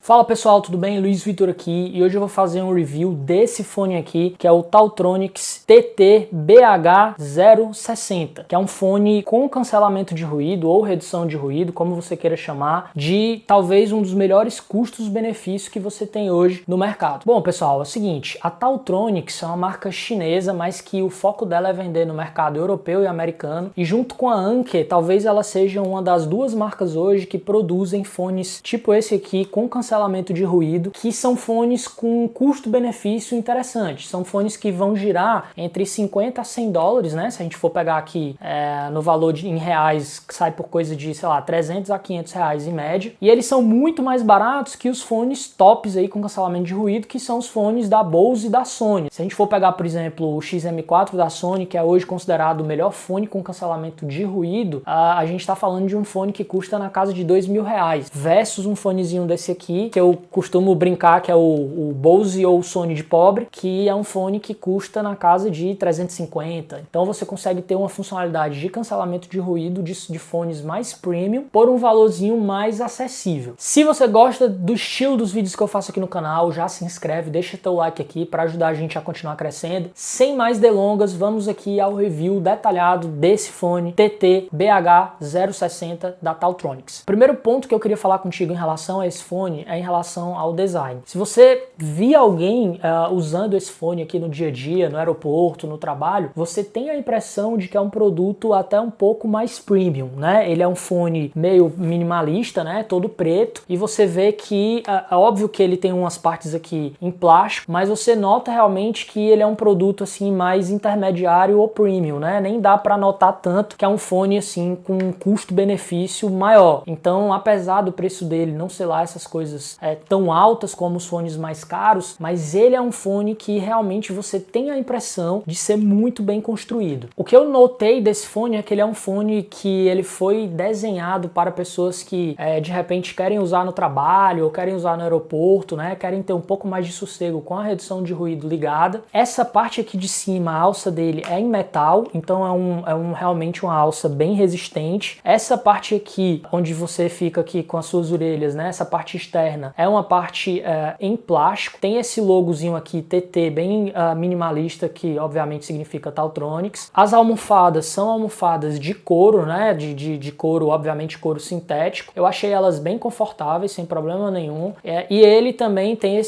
Fala pessoal, tudo bem? Luiz Vitor aqui e hoje eu vou fazer um review desse fone aqui, que é o Tautronix TT-BH060, que é um fone com cancelamento de ruído ou redução de ruído, como você queira chamar, de talvez um dos melhores custos-benefícios que você tem hoje no mercado. Bom pessoal, é o seguinte, a Tautronix é uma marca chinesa, mas que o foco dela é vender no mercado europeu e americano, e junto com a Anker, talvez ela seja uma das duas marcas hoje que produzem fones tipo esse aqui com cancelamento de ruído, que são fones com custo-benefício interessante. São fones que vão girar entre 50 a 100 dólares, né? Se a gente for pegar aqui no valor em reais, que sai por coisa de, sei lá, 300 a 500 reais em média. E eles são muito mais baratos que os fones tops aí com cancelamento de ruído, que são os fones da Bose e da Sony. Se a gente for pegar, por exemplo, o XM4 da Sony, que é hoje considerado o melhor fone com cancelamento de ruído, a gente está falando de um fone que custa na casa de R$2.000, versus um fonezinho desse aqui, que eu costumo brincar que é o Bose ou o Sony de pobre, que é um fone que custa na casa de 350. Então você consegue ter uma funcionalidade de cancelamento de ruído de fones mais premium por um valorzinho mais acessível. Se você gosta do estilo dos vídeos que eu faço aqui no canal, já se inscreve, deixa teu like aqui para ajudar a gente a continuar crescendo. Sem mais delongas, vamos aqui ao review detalhado desse fone TT-BH060 da Tautronix. Primeiro ponto que eu queria falar contigo em relação a esse fone é em relação ao design. Se você vir alguém usando esse fone aqui no dia a dia, no aeroporto, no trabalho, você tem a impressão de que é um produto até um pouco mais premium, né? Ele é um fone meio minimalista, né? Todo preto, e você vê que é óbvio que ele tem umas partes aqui em plástico, mas você nota realmente que ele é um produto assim mais intermediário ou premium, né? Nem dá para notar tanto que é um fone assim com um custo-benefício maior. Então, apesar do preço dele não ser lá essas coisas tão altas como os fones mais caros, mas ele é um fone que realmente você tem a impressão de ser muito bem construído. O que eu notei desse fone é que ele é um fone que ele foi desenhado para pessoas que de repente querem usar no trabalho ou querem usar no aeroporto, né? Querem ter um pouco mais de sossego com a redução de ruído ligada. Essa parte aqui de cima, a alça dele é em metal, então realmente uma alça bem resistente. Essa parte aqui, onde você fica aqui com as suas orelhas, né? Essa parte externa é uma parte em plástico. Tem esse logozinho aqui, TT, bem minimalista, que obviamente significa Tautronix. As almofadas são almofadas de couro, né? De couro, obviamente couro sintético. Eu achei elas bem confortáveis, sem problema nenhum. E ele também tem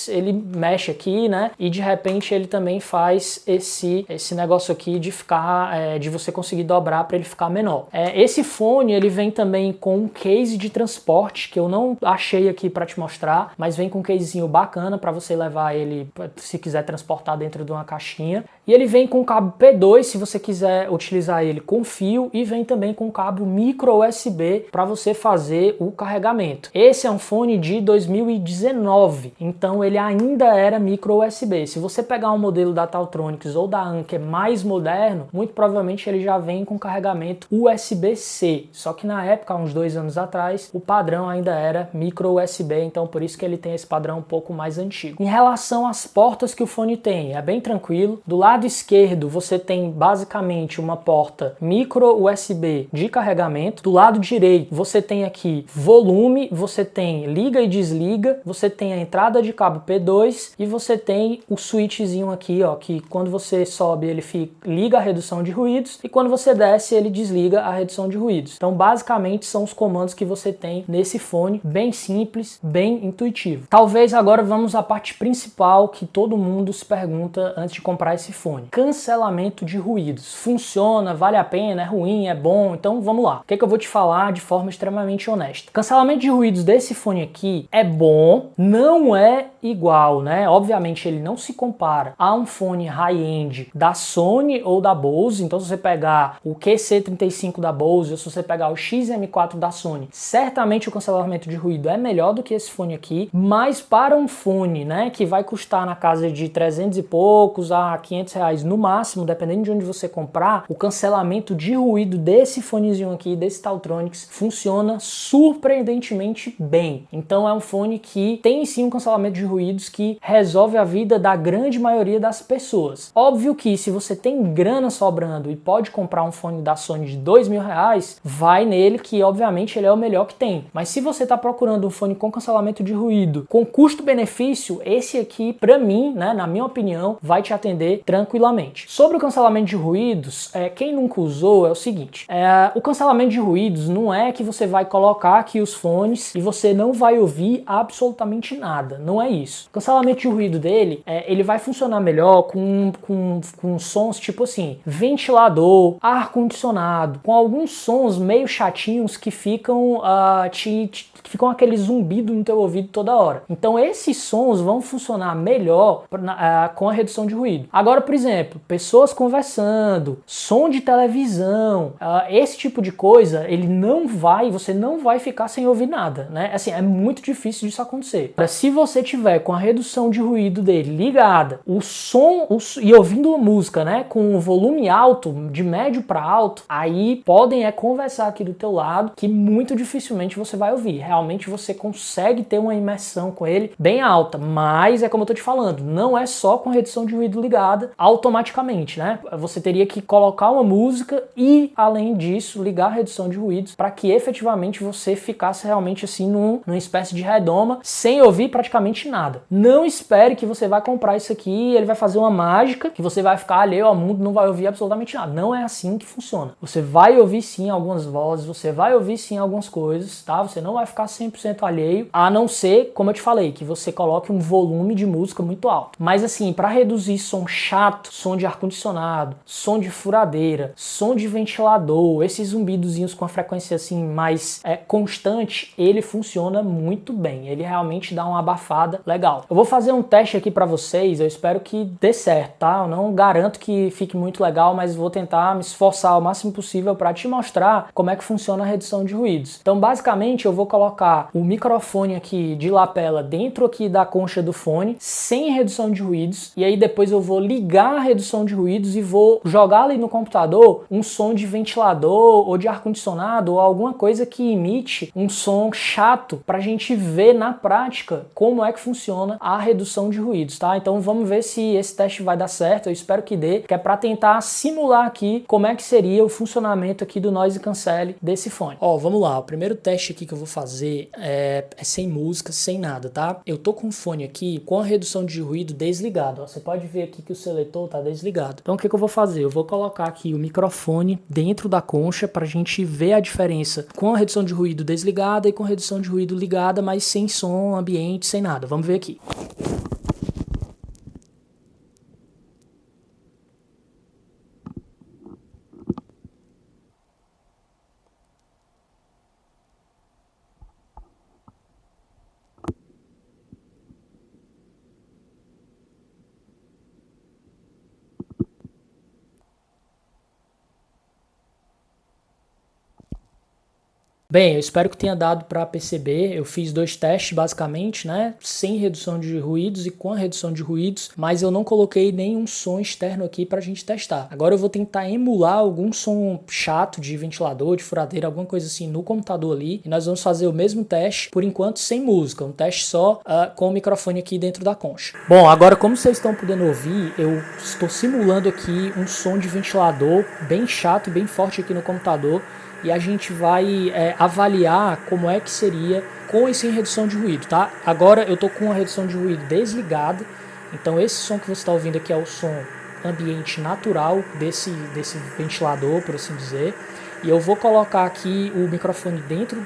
ele mexe aqui, né? E de repente ele também faz esse negócio aqui de ficar, de você conseguir dobrar para ele ficar menor. Esse fone, ele vem também com um case de transporte, que eu não achei aqui para te mostrar, mas vem com um casezinho bacana para você levar ele, se quiser transportar dentro de uma caixinha. E ele vem com cabo P2 se você quiser utilizar ele com fio, e vem também com cabo micro USB para você fazer o carregamento. Esse é um fone de 2019, então ele ainda era micro USB. Se você pegar um modelo da Tautronix ou da Anker mais moderno, muito provavelmente ele já vem com carregamento USB-C, só que na época, uns 2 anos atrás, o padrão ainda era micro USB, então por isso que ele tem esse padrão um pouco mais antigo. Em relação às portas que o fone tem, é bem tranquilo. Do lado esquerdo você tem basicamente uma porta micro USB de carregamento. Do lado direito você tem aqui volume, você tem liga e desliga, você tem a entrada de cabo P2 e você tem o switchzinho aqui, ó, que quando você sobe ele liga a redução de ruídos e quando você desce ele desliga a redução de ruídos. Então basicamente são os comandos que você tem nesse fone, bem simples, bem intuitivo. Talvez agora vamos à parte principal que todo mundo se pergunta antes de comprar esse fone. Cancelamento de ruídos. Funciona? Vale a pena? É ruim? É bom? Então vamos lá. O que eu vou te falar de forma extremamente honesta? Cancelamento de ruídos desse fone aqui é bom, não é igual, né? Obviamente ele não se compara a um fone high-end da Sony ou da Bose. Então se você pegar o QC35 da Bose ou se você pegar o XM4 da Sony, certamente o cancelamento de ruído é melhor do que esse fone aqui, mas para um fone, né, que vai custar na casa de 300 e poucos a 500 R$ 200 no máximo, dependendo de onde você comprar, o cancelamento de ruído desse fonezinho aqui, desse Tautronix, funciona surpreendentemente bem. Então é um fone que tem sim um cancelamento de ruídos que resolve a vida da grande maioria das pessoas. Óbvio que se você tem grana sobrando e pode comprar um fone da Sony de R$ 2.000, vai nele que obviamente ele é o melhor que tem. Mas se você está procurando um fone com cancelamento de ruído, com custo-benefício, esse aqui, para mim, né, na minha opinião, vai te atender tranquilamente. Sobre o cancelamento de ruídos, quem nunca usou é o seguinte, o cancelamento de ruídos não é que você vai colocar aqui os fones e você não vai ouvir absolutamente nada, não é isso. O cancelamento de ruído dele, ele vai funcionar melhor com sons tipo assim, ventilador, ar-condicionado, com alguns sons meio chatinhos que ficam que ficam aquele zumbido no teu ouvido toda hora. Então esses sons vão funcionar melhor com a redução de ruído. Agora, por exemplo, pessoas conversando, som de televisão, esse tipo de coisa, você não vai ficar sem ouvir nada, né? Assim, é muito difícil disso acontecer. Se você tiver com a redução de ruído dele ligada, o som e ouvindo uma música, né, com o volume alto, de médio para alto, aí podem conversar aqui do teu lado, que muito dificilmente você vai ouvir. Realmente você consegue ter uma imersão com ele bem alta, mas é como eu tô te falando, não é só com a redução de ruído ligada automaticamente, né? Você teria que colocar uma música e, além disso, ligar a redução de ruídos para que efetivamente você ficasse realmente assim numa espécie de redoma, sem ouvir praticamente nada. Não espere que você vai comprar isso aqui e ele vai fazer uma mágica, que você vai ficar alheio ao mundo, não vai ouvir absolutamente nada. Não é assim que funciona. Você vai ouvir sim algumas vozes, você vai ouvir sim algumas coisas, tá? Você não vai ficar 100% alheio, a não ser, como eu te falei, que você coloque um volume de música muito alto. Mas assim, para reduzir som chato, som de ar-condicionado, som de furadeira, som de ventilador, esses zumbidozinhos com a frequência assim mais constante, ele funciona muito bem. Ele realmente dá uma abafada legal. Eu vou fazer um teste aqui para vocês, eu espero que dê certo, tá? Eu não garanto que fique muito legal, mas vou tentar me esforçar o máximo possível para te mostrar como é que funciona a redução de ruídos. Então, basicamente, eu vou colocar o microfone aqui de lapela dentro aqui da concha do fone, sem redução de ruídos, e aí depois eu vou ligar a redução de ruídos e vou jogar ali no computador um som de ventilador ou de ar-condicionado ou alguma coisa que imite um som chato pra gente ver na prática como é que funciona a redução de ruídos, tá? Então vamos ver se esse teste vai dar certo, eu espero que dê, que é pra tentar simular aqui como é que seria o funcionamento aqui do Noise Cancel desse fone. Ó, vamos lá, o primeiro teste aqui que eu vou fazer é sem música, sem nada, tá? Eu tô com o fone aqui com a redução de ruído desligado, ó. Você pode ver aqui que o seletor tá desligado. Então o que eu vou fazer? Eu vou colocar aqui o microfone dentro da concha pra gente ver a diferença com a redução de ruído desligada e com a redução de ruído ligada, mas sem som ambiente, sem nada. Vamos ver aqui. Bem, eu espero que tenha dado para perceber. Eu fiz 2 testes basicamente, né? Sem redução de ruídos e com a redução de ruídos, mas eu não coloquei nenhum som externo aqui para a gente testar. Agora eu vou tentar emular algum som chato de ventilador, de furadeira, alguma coisa assim no computador ali. E nós vamos fazer o mesmo teste, por enquanto sem música, um teste só com o microfone aqui dentro da concha. Bom, agora como vocês estão podendo ouvir, eu estou simulando aqui um som de ventilador bem chato e bem forte aqui no computador. E a gente vai avaliar como é que seria com e sem redução de ruído, tá? Agora eu tô com a redução de ruído desligada, então esse som que você está ouvindo aqui é o som ambiente natural desse ventilador, por assim dizer. E eu vou colocar aqui o microfone dentro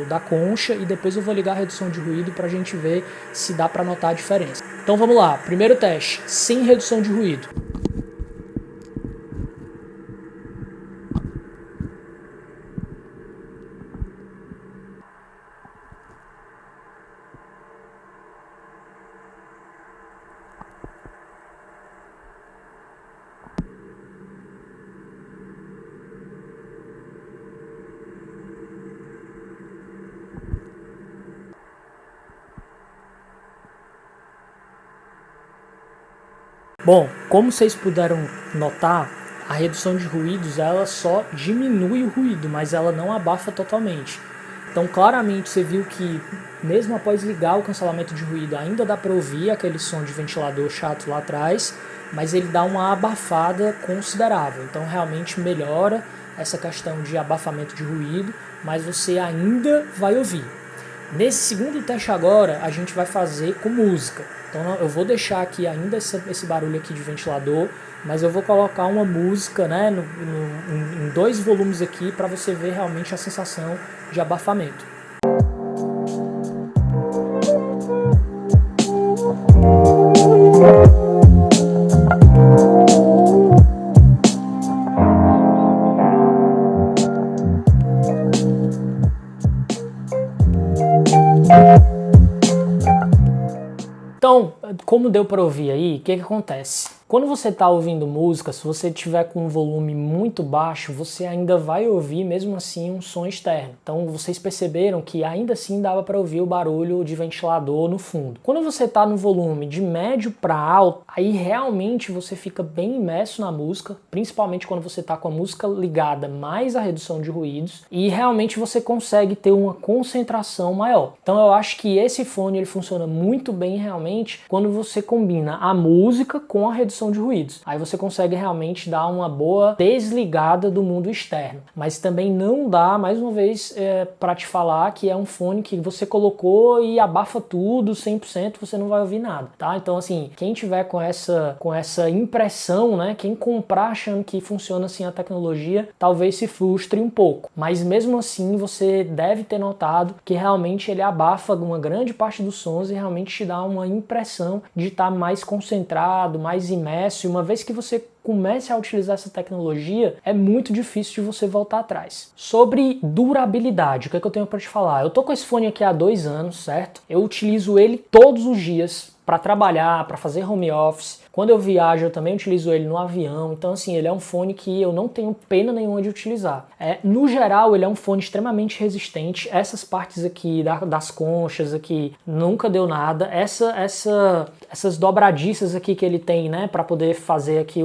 da concha e depois eu vou ligar a redução de ruído para a gente ver se dá para notar a diferença. Então vamos lá, primeiro teste, sem redução de ruído. Bom, como vocês puderam notar, a redução de ruídos ela só diminui o ruído, mas ela não abafa totalmente. Então claramente você viu que mesmo após ligar o cancelamento de ruído ainda dá para ouvir aquele som de ventilador chato lá atrás, mas ele dá uma abafada considerável. Então realmente melhora essa questão de abafamento de ruído, mas você ainda vai ouvir. Nesse segundo teste agora, a gente vai fazer com música. Então eu vou deixar aqui ainda esse barulho aqui de ventilador, mas eu vou colocar uma música, né, em 2 volumes aqui para você ver realmente a sensação de abafamento. Então, como deu para ouvir aí, o que acontece? Quando você está ouvindo música, se você tiver com um volume muito baixo, você ainda vai ouvir mesmo assim um som externo. Então vocês perceberam que ainda assim dava para ouvir o barulho de ventilador no fundo. Quando você está no volume de médio para alto, aí realmente você fica bem imerso na música, principalmente quando você está com a música ligada mais a redução de ruídos, e realmente você consegue ter uma concentração maior. Então eu acho que esse fone ele funciona muito bem realmente quando você combina a música com a redução de ruídos. Aí você consegue realmente dar uma boa desligada do mundo externo. Mas também não dá, mais uma vez, para te falar que é um fone que você colocou e abafa tudo, 100%, você não vai ouvir nada, tá? Então, assim, quem tiver com essa impressão, né, quem comprar achando que funciona assim a tecnologia, talvez se frustre um pouco. Mas mesmo assim, você deve ter notado que realmente ele abafa uma grande parte dos sons e realmente te dá uma impressão de estar mais concentrado, mais imerso, e uma vez que você comece a utilizar essa tecnologia, é muito difícil de você voltar atrás. Sobre durabilidade, o que é que eu tenho para te falar? Eu tô com esse fone aqui há 2 anos, certo? Eu utilizo ele todos os dias para trabalhar, para fazer home office. Quando eu viajo, eu também utilizo ele no avião. Então, assim, ele é um fone que eu não tenho pena nenhuma de utilizar. No geral, ele é um fone extremamente resistente. Essas partes aqui das conchas aqui nunca deu nada. Essas dobradiças aqui que ele tem, né, para poder fazer aqui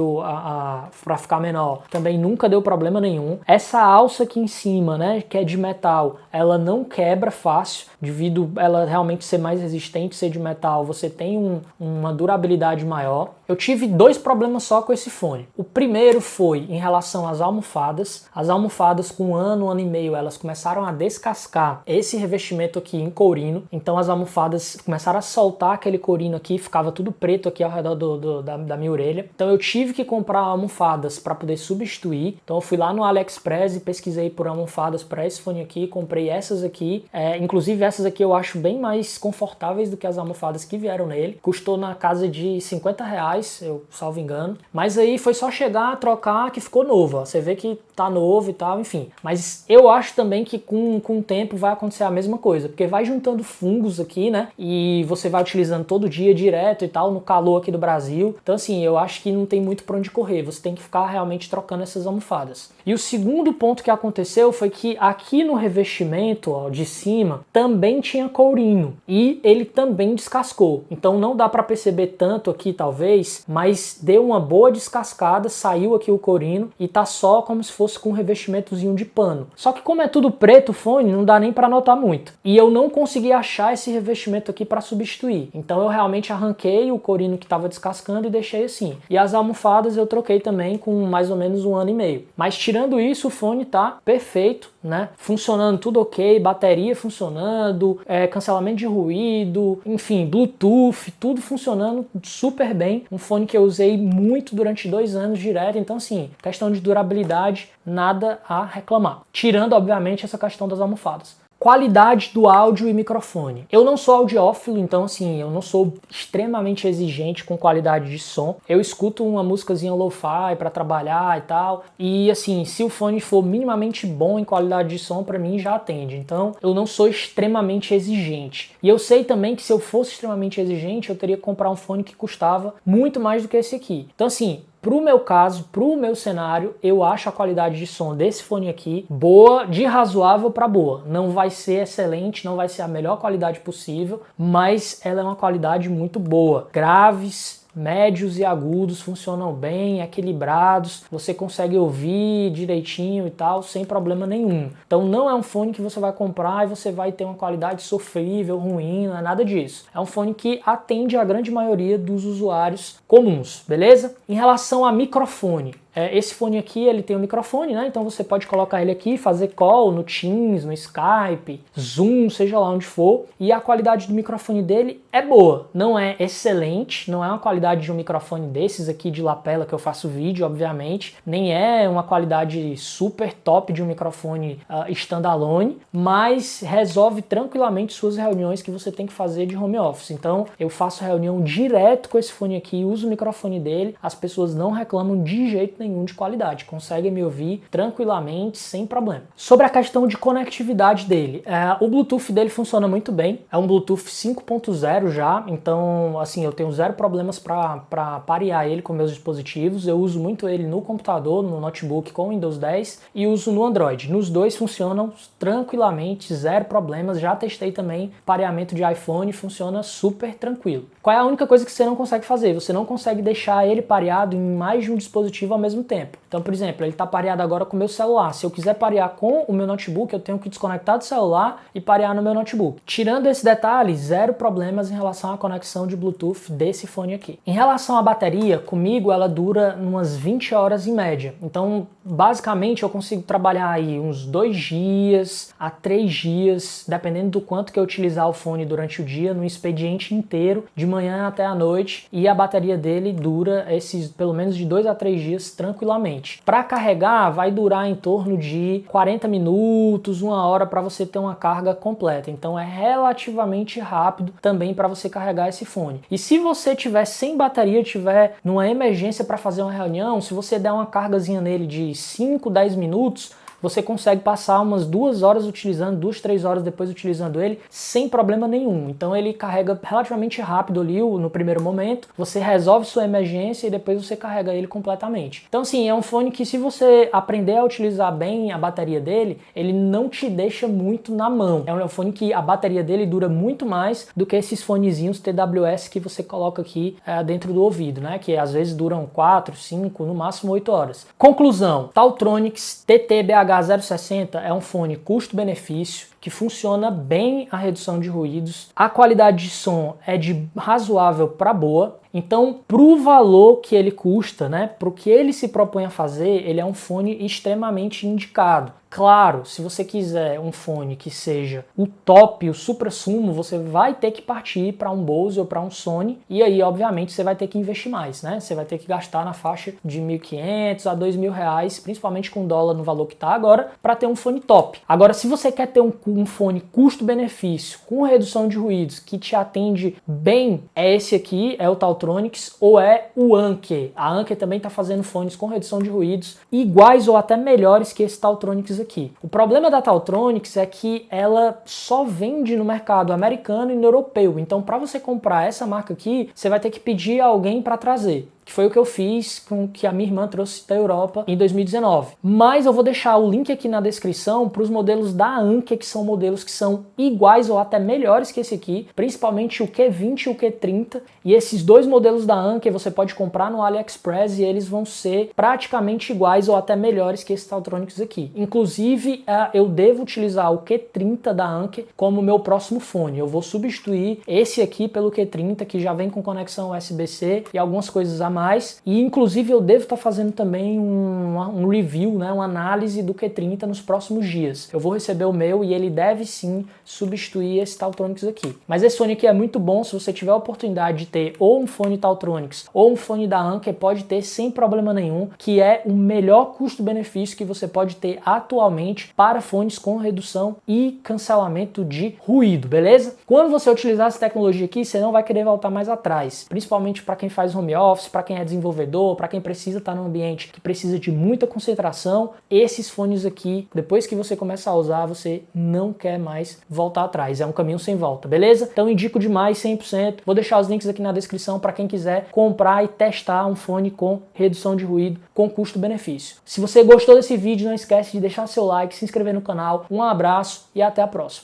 para ficar menor, também nunca deu problema nenhum. Essa alça aqui em cima, né, que é de metal, ela não quebra fácil, devido ela realmente ser mais resistente, ser de metal, você tem uma durabilidade maior. Eu tive 2 problemas só com esse fone. O primeiro foi em relação às almofadas. As almofadas com 1 ano e meio, elas começaram a descascar esse revestimento aqui em courino. Então as almofadas começaram a soltar aquele courino aqui, ficava tudo preto aqui ao redor da minha orelha. Então eu tive que comprar almofadas para poder substituir. Então eu fui lá no AliExpress e pesquisei por almofadas para esse fone aqui, comprei essas aqui. Inclusive essas aqui eu acho bem mais confortáveis do que as almofadas que vieram nele. Custou na casa de R$50, eu salvo engano. Mas aí foi só chegar, trocar, que ficou novo. Ó. Você vê que tá novo e tal, enfim. Mas eu acho também que com o tempo vai acontecer a mesma coisa, porque vai juntando fungos aqui, né? E você vai utilizando todo dia direto e tal, no calor aqui do Brasil. Então assim, eu acho que não tem muito pra onde correr. Você tem que ficar realmente trocando essas almofadas. E o segundo ponto que aconteceu foi que aqui no revestimento, ó, de cima, também tinha courino. E ele também descascou. Então não dá pra perceber tanto aqui, talvez, mas deu uma boa descascada, saiu aqui o courino e tá só como se fosse com um revestimentozinho de pano. Só que como é tudo preto o fone, não dá nem pra notar muito. E eu não consegui achar esse revestimento aqui pra substituir. Então eu realmente arranquei o courino que tava descascando e deixei assim. E as almofadas eu troquei também com mais ou menos 1 ano e meio. Mas tirando isso, o fone tá perfeito, né? Funcionando tudo ok, bateria funcionando, cancelamento de ruído, enfim, Bluetooth, tudo funcionando super bem. Um fone que eu usei muito durante 2 anos direto, então assim, questão de durabilidade, nada a reclamar. Tirando, obviamente, essa questão das almofadas. Qualidade do áudio e microfone. Eu não sou audiófilo, então assim, eu não sou extremamente exigente com qualidade de som. Eu escuto uma músicazinha lo-fi para trabalhar e tal, e assim, se o fone for minimamente bom em qualidade de som, para mim já atende. Então, eu não sou extremamente exigente. E eu sei também que se eu fosse extremamente exigente, eu teria que comprar um fone que custava muito mais do que esse aqui. Então assim, pro meu caso, pro meu cenário, eu acho a qualidade de som desse fone aqui boa, de razoável para boa. Não vai ser excelente, não vai ser a melhor qualidade possível, mas ela é uma qualidade muito boa. Graves, médios e agudos funcionam bem, equilibrados, você consegue ouvir direitinho e tal, sem problema nenhum. Então não é um fone que você vai comprar e você vai ter uma qualidade sofrível, ruim, não é nada disso. É um fone que atende a grande maioria dos usuários comuns, beleza? Em relação a microfone, esse fone aqui, ele tem um microfone, né? Então você pode colocar ele aqui, fazer call no Teams, no Skype, Zoom, seja lá onde for. E a qualidade do microfone dele é boa. Não é excelente, não é uma qualidade de um microfone desses aqui de lapela que eu faço vídeo, obviamente. Nem é uma qualidade super top de um microfone standalone, mas resolve tranquilamente suas reuniões que você tem que fazer de home office. Então eu faço reunião direto com esse fone aqui, uso o microfone dele, as pessoas não reclamam de jeito nenhum de qualidade, conseguem me ouvir tranquilamente, sem problema. Sobre a questão de conectividade dele, o Bluetooth dele funciona muito bem, é um Bluetooth 5.0 já, então assim, eu tenho zero problemas para parear ele com meus dispositivos, eu uso muito ele no computador, no notebook com Windows 10 e uso no Android. Nos dois funcionam tranquilamente, zero problemas, já testei também pareamento de iPhone, funciona super tranquilo. Qual é a única coisa que você não consegue fazer? Você não consegue deixar ele pareado em mais de um dispositivo ao mesmo tempo. Então, por exemplo, ele está pareado agora com o meu celular. Se eu quiser parear com o meu notebook, eu tenho que desconectar do celular e parear no meu notebook. Tirando esse detalhe, zero problemas em relação à conexão de Bluetooth desse fone aqui. Em relação à bateria, comigo ela dura umas 20 horas em média. Então, basicamente, eu consigo trabalhar aí uns 2 dias a 3 dias, dependendo do quanto que eu utilizar o fone durante o dia, no expediente inteiro, de manhã até a noite, e a bateria dele dura esses pelo menos de 2 a 3 dias tranquilamente. Para carregar, vai durar em torno de 40 minutos, 1 hora para você ter uma carga completa. Então é relativamente rápido também para você carregar esse fone. E se você tiver sem bateria, tiver numa emergência para fazer uma reunião, se você der uma cargazinha nele de 5, 10 minutos, você consegue passar umas 2 horas utilizando, 2, 3 horas depois utilizando ele, sem problema nenhum. Então ele carrega relativamente rápido ali no primeiro momento, você resolve sua emergência e depois você carrega ele completamente. Então assim, é um fone que se você aprender a utilizar bem a bateria dele, ele não te deixa muito na mão. É um fone que a bateria dele dura muito mais do que esses fonezinhos TWS que você coloca aqui dentro do ouvido, né? Que às vezes duram 4, 5, no máximo 8 horas. Conclusão, Taltronics TT-BH 060 é um fone custo-benefício que funciona bem a redução de ruídos, a qualidade de som é de razoável para boa, então pro valor que ele custa, né, pro que ele se propõe a fazer, ele é um fone extremamente indicado. Claro, se você quiser um fone que seja o top, o supra-sumo, você vai ter que partir para um Bose ou para um Sony, e aí obviamente você vai ter que investir mais, né? Você vai ter que gastar na faixa de R$1.500 a R$2.000, principalmente com o dólar no valor que está agora, para ter um fone top. Agora, se você quer ter um fone custo-benefício, com redução de ruídos, que te atende bem, é esse aqui, é o Taltronics, ou é o Anker. A Anker também está fazendo fones com redução de ruídos iguais ou até melhores que esse Taltronics aqui. O problema da Taltronics é que ela só vende no mercado americano e no europeu. Então, para você comprar essa marca aqui, você vai ter que pedir a alguém para trazer. Que foi o que eu fiz com que a minha irmã trouxe da Europa em 2019. Mas eu vou deixar o link aqui na descrição para os modelos da Anker, que são modelos que são iguais ou até melhores que esse aqui, principalmente o Q20 e o Q30. E esses dois modelos da Anker você pode comprar no AliExpress e eles vão ser praticamente iguais ou até melhores que esse Taltronics aqui. Inclusive, eu devo utilizar o Q30 da Anker como meu próximo fone. Eu vou substituir esse aqui pelo Q30, que já vem com conexão USB-C e algumas coisas a mais, e inclusive eu devo estar fazendo também um review, né, uma análise do Q30 nos próximos dias. Eu vou receber o meu e ele deve sim substituir esse Taltronics aqui. Mas esse fone aqui é muito bom, se você tiver a oportunidade de ter ou um fone Taltronics ou um fone da Anker, pode ter sem problema nenhum, que é o melhor custo-benefício que você pode ter atualmente para fones com redução e cancelamento de ruído, beleza? Quando você utilizar essa tecnologia aqui, você não vai querer voltar mais atrás, principalmente para quem faz home office, para quem é desenvolvedor, para quem precisa estar num ambiente que precisa de muita concentração, esses fones aqui, depois que você começa a usar, você não quer mais voltar atrás. É um caminho sem volta, beleza? Então indico demais, 100%. Vou deixar os links aqui na descrição para quem quiser comprar e testar um fone com redução de ruído, com custo-benefício. Se você gostou desse vídeo, não esquece de deixar seu like, se inscrever no canal. Um abraço e até a próxima.